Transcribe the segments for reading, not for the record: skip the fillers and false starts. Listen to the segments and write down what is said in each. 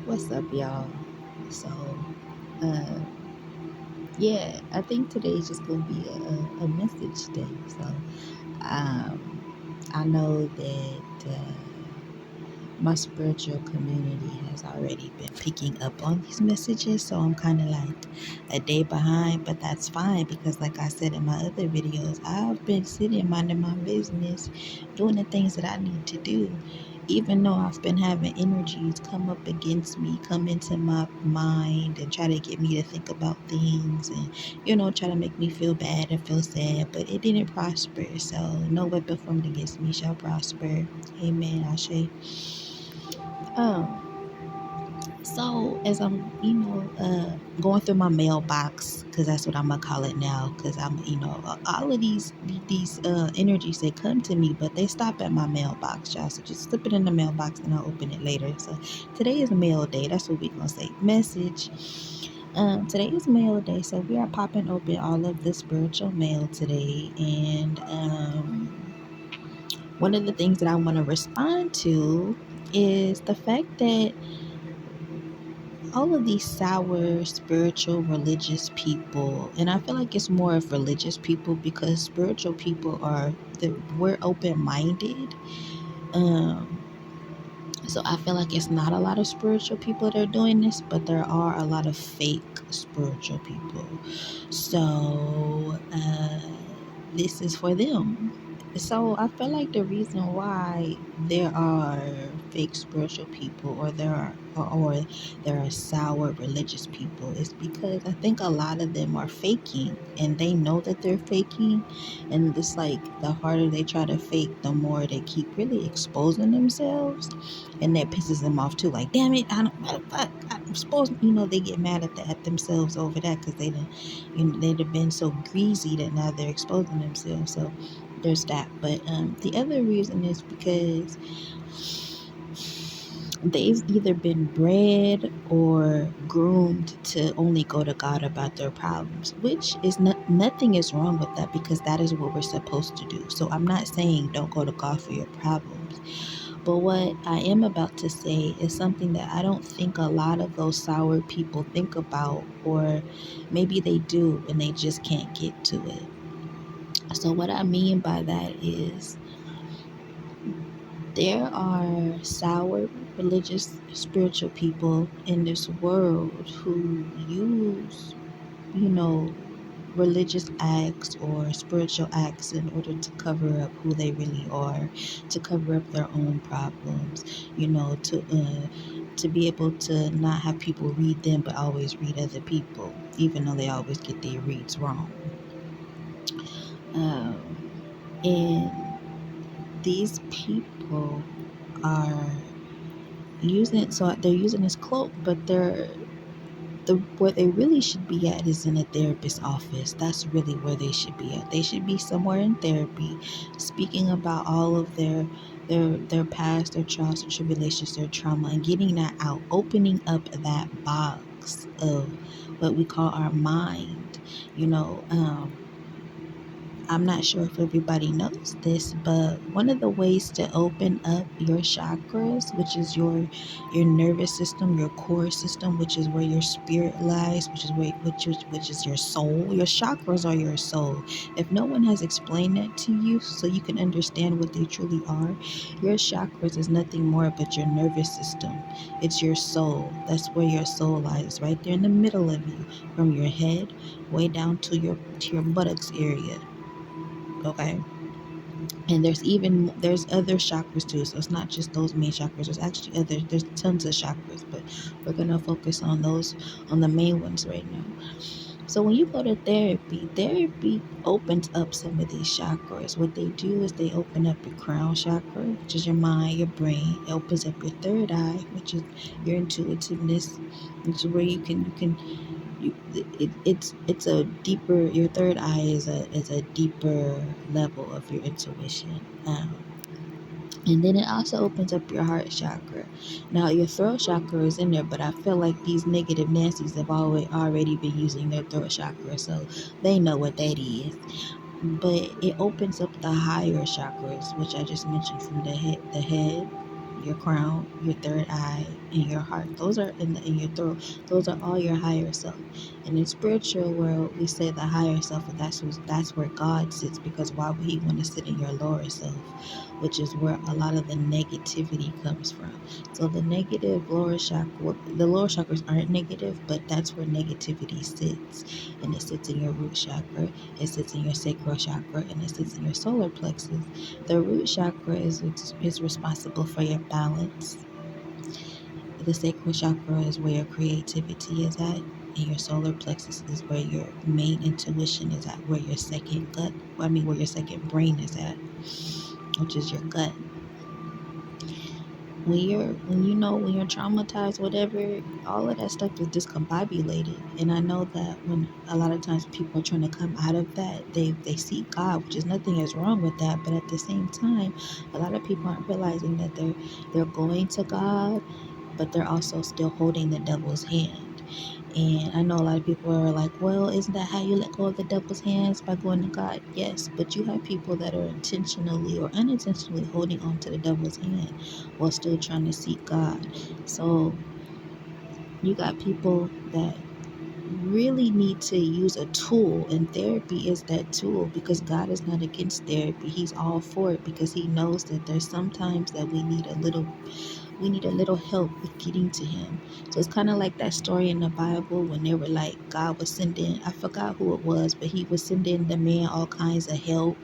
What's up, y'all? So, uh, yeah, I think today's just gonna be a message day. So, I know that my spiritual community has already been picking up on these messages, so I'm kind of like a day behind, but that's fine because, like I said in my other videos, I've been sitting minding my business, doing the things that I need to do, even though I've been having energies come up against me, come into my mind, and try to get me to think about things and, try to make me feel bad and feel sad, but it didn't prosper. So, no weapon formed against me shall prosper. Amen. Ashe. Um, so as I'm, going through my mailbox, because that's what I'm gonna call it now, because I'm, all of these energies, they come to me, but they stop at my mailbox, y'all. So just slip it in the mailbox and I'll open it later. So today is mail day. That's what we're gonna say. Message. Today is mail day, so we are popping open all of the spiritual mail today, and one of the things that I want to respond to is the fact that all of these sour spiritual religious people, and I feel like it's more of religious people because spiritual people we're open-minded. um so I feel like it's not a lot of spiritual people that are doing this, but there are a lot of fake spiritual people. So this is for them. So I feel like the reason why there are fake spiritual people, or there are sour religious people, is because I think a lot of them are faking and they know that they're faking, and it's like the harder they try to fake, the more they keep really exposing themselves, and that pisses them off too. Like, damn it, I don't, what the fuck, I'm supposed, they get mad at themselves over that because they'd have been so greasy that now they're exposing themselves. So there's that. But the other reason is because they've either been bred or groomed to only go to God about their problems, which is nothing is wrong with that because that is what we're supposed to do. So I'm not saying don't go to God for your problems. But what I am about to say is something that I don't think a lot of those sour people think about, or maybe they do and they just can't get to it. So, what I mean by that is there are sour religious spiritual people in this world who use, you know, religious acts or spiritual acts in order to cover up who they really are, to cover up their own problems, to be able to not have people read them but always read other people, even though they always get their reads wrong. And these people are they're using this cloak, but where they really should be at is in a therapist's office. That's really where they should be at. They should be somewhere in therapy, speaking about all of their past, their trials, their tribulations, their trauma, and getting that out, opening up that box of what we call our mind. You know, I'm not sure if everybody knows this, but one of the ways to open up your chakras, which is your nervous system, your core system, which is where your spirit lies, which is your soul. Your chakras are your soul. If no one has explained that to you, so you can understand what they truly are, your chakras is nothing more but your nervous system. It's your soul. That's where your soul lies, right there in the middle of you, from your head way down to your buttocks area. Okay. And there's other chakras too, so it's not just those main chakras. There's tons of chakras, but we're gonna focus on the main ones right now. So when you go to therapy opens up some of these chakras. What they do is they open up your crown chakra, which is your mind, your brain. It opens up your third eye, which is your intuitiveness, which is where it's a deeper, your third eye is a deeper level of your intuition. And then it also opens up your heart chakra. Now your throat chakra is in there, but I feel like these negative Nancy's have already been using their throat chakra, so they know what that is. But it opens up the higher chakras, which I just mentioned, from the head, your crown, your third eye, and your heart. Those are in your throat. Those are all your higher self. And in spiritual world, we say the higher self, and that's where God sits. Because why would He want to sit in your lower self, which is where a lot of the negativity comes from. So the negative lower chakra, the lower chakras aren't negative, but that's where negativity sits, and it sits in your root chakra, it sits in your sacral chakra, and it sits in your solar plexus. The root chakra is responsible for your balance. The sacral chakra is where your creativity is at, and your solar plexus is where your main intuition is at, where your second gut, where your second brain is at, which is your gut. When you're traumatized, whatever, all of that stuff is discombobulated. And I know that when a lot of times people are trying to come out of that, they seek God, which is nothing is wrong with that. But at the same time, a lot of people aren't realizing that they're going to God, but they're also still holding the devil's hand. And I know a lot of people are like, well, isn't that how you let go of the devil's hands, by going to God? Yes, but you have people that are intentionally or unintentionally holding on to the devil's hand while still trying to seek God. So you got people that really need to use a tool, and therapy is that tool, because God is not against therapy. He's all for it, because He knows that there's sometimes that we need a little help with getting to Him. So it's kind of like that story in the Bible when they were like, God was sending, I forgot who it was, but He was sending the man all kinds of help.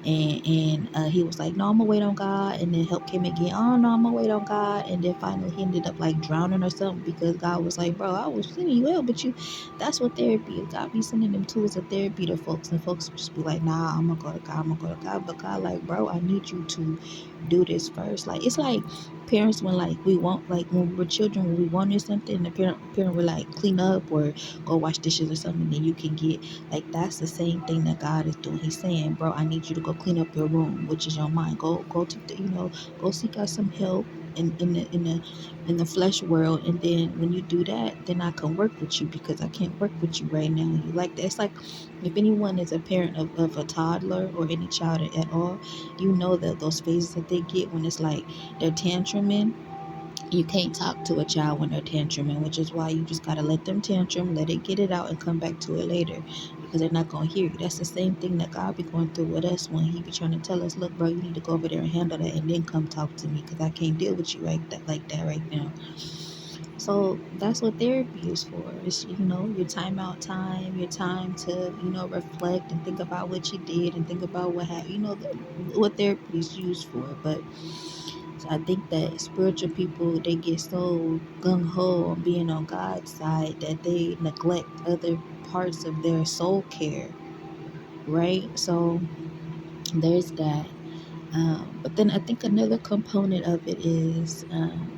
And he was like, no, I'm gonna wait on God. And then help came again. Oh no, I'm gonna wait on God. And then finally he ended up like drowning or something, because God was like, bro, I was sending you help, but you, that's what therapy is. God be sending them tools of therapy to folks, and folks would just be like, nah, I'm gonna go to God, I'm gonna go to God. But God like, bro, I need you to do this first. Like, it's like parents when like we want, like when we were children, when we wanted something, the parent would like clean up or go wash dishes or something, then you can get, like, that's the same thing that God is doing. He's saying, bro, I need you to go clean up your room, which is your mind. Go to the, go seek out some help in the flesh world. And then when you do that, then I can work with you, because I can't work with you right now. You like that? It's like if anyone is a parent of a toddler or any child at all, you know that those phases that they get when it's like they're tantruming. You can't talk to a child when they're tantruming, which is why you just gotta let them tantrum, let it get it out, and come back to it later, because they're not gonna hear you. That's the same thing that God be going through with us when He be trying to tell us, look, bro, you need to go over there and handle that, and then come talk to me, because I can't deal with you like that right now. So that's what therapy is for. It's, your time out time, your time to, reflect and think about what you did and think about what happened. What therapy is used for. But so I think that spiritual people, they get so gung ho on being on God's side that they neglect other parts of their soul care, right? So there's that. But then I think another component of it is,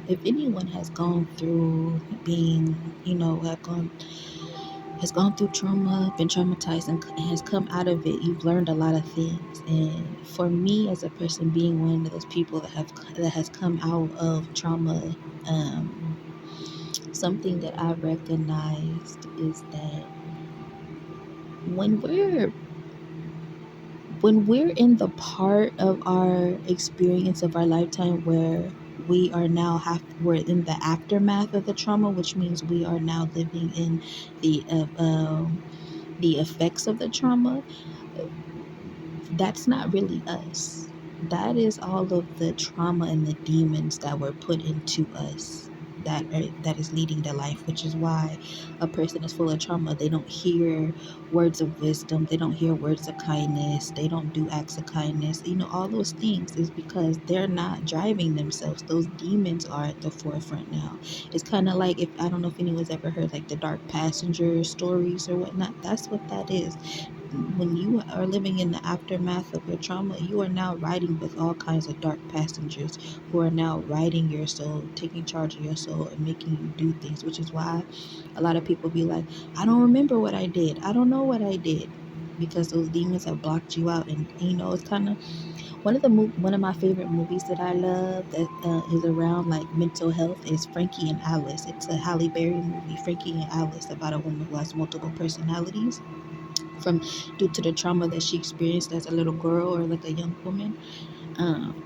if anyone has gone through being, has gone through trauma, been traumatized, and has come out of it, you've learned a lot of things. And for me, as a person, being one of those people that has come out of trauma, um, something that I recognized is that when we're in the part of our experience of our lifetime where we're in the aftermath of the trauma, which means we are now living in the the effects of the trauma. That's not really us. That is all of the trauma and the demons that were put into us, that is leading their life, which is why a person is full of trauma. They don't hear words of wisdom, they don't hear words of kindness, they don't do acts of kindness. All those things is because they're not driving themselves. Those demons are at the forefront now. It's kind of like, if I don't know if anyone's ever heard like the dark passenger stories or whatnot. That's what that is. When you are living in the aftermath of your trauma, you are now riding with all kinds of dark passengers who are now riding your soul, taking charge of your soul, and making you do things, which is why a lot of people be like, I don't remember what I did. I don't know what I did. Because those demons have blocked you out. And it's kind of one of my favorite movies that I love that is around like mental health is Frankie and Alice. It's a Halle Berry movie, Frankie and Alice, about a woman who has multiple personalities from due to the trauma that she experienced as a little girl or like a young woman. Um,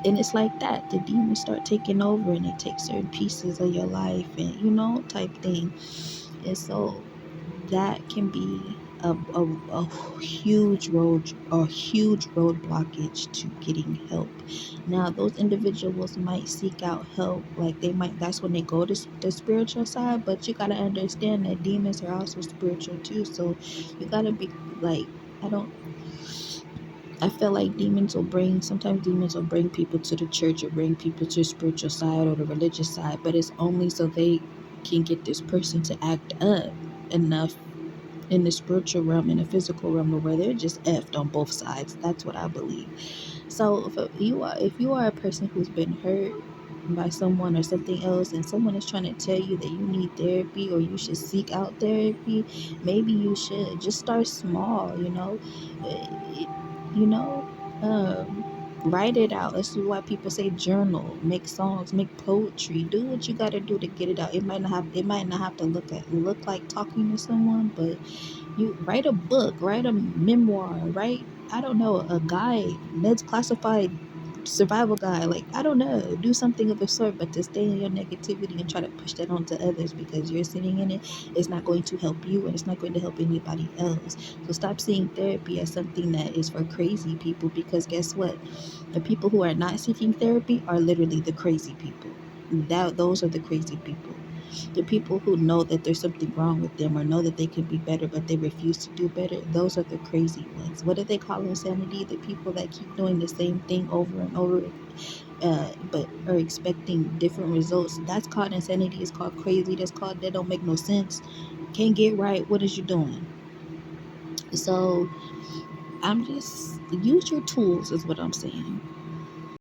And it's like that. The demons start taking over and they take certain pieces of your life and, type thing. And so that can be a huge road blockage to getting help. Now those individuals might seek out help, like that's when they go to the spiritual side, but you got to understand that demons are also spiritual too. So you got to be like, I don't I feel like sometimes demons will bring people to the church or bring people to the spiritual side or the religious side, but it's only so they can get this person to act up enough in the spiritual realm and the physical realm where they're just effed on both sides. That's what I believe. So if you are a person who's been hurt by someone or something else, and someone is trying to tell you that you need therapy or you should seek out therapy, maybe you should just start small. Uh, you know, write it out. This is why people say journal, make songs, make poetry, do what you got to do to get it out. It might not have to look like talking to someone, but you write a book, write a memoir, write, I don't know, a guide, Ned's classified survival guide. Like, I don't know, do something of the sort, but to stay in your negativity and try to push that onto others because you're sitting in it is not going to help you and it's not going to help anybody else. So stop seeing therapy as something that is for crazy people, because guess what? The people who are not seeking therapy are literally the crazy people. Those are the crazy people. The people who know that there's something wrong with them or know that they can be better, but they refuse to do better, those are the crazy ones. What do they call insanity? The people that keep doing the same thing over and over, but are expecting different results. That's called insanity. It's called crazy. That's called that don't make no sense. Can't get right. What is you doing? So I'm just use your tools, is what I'm saying.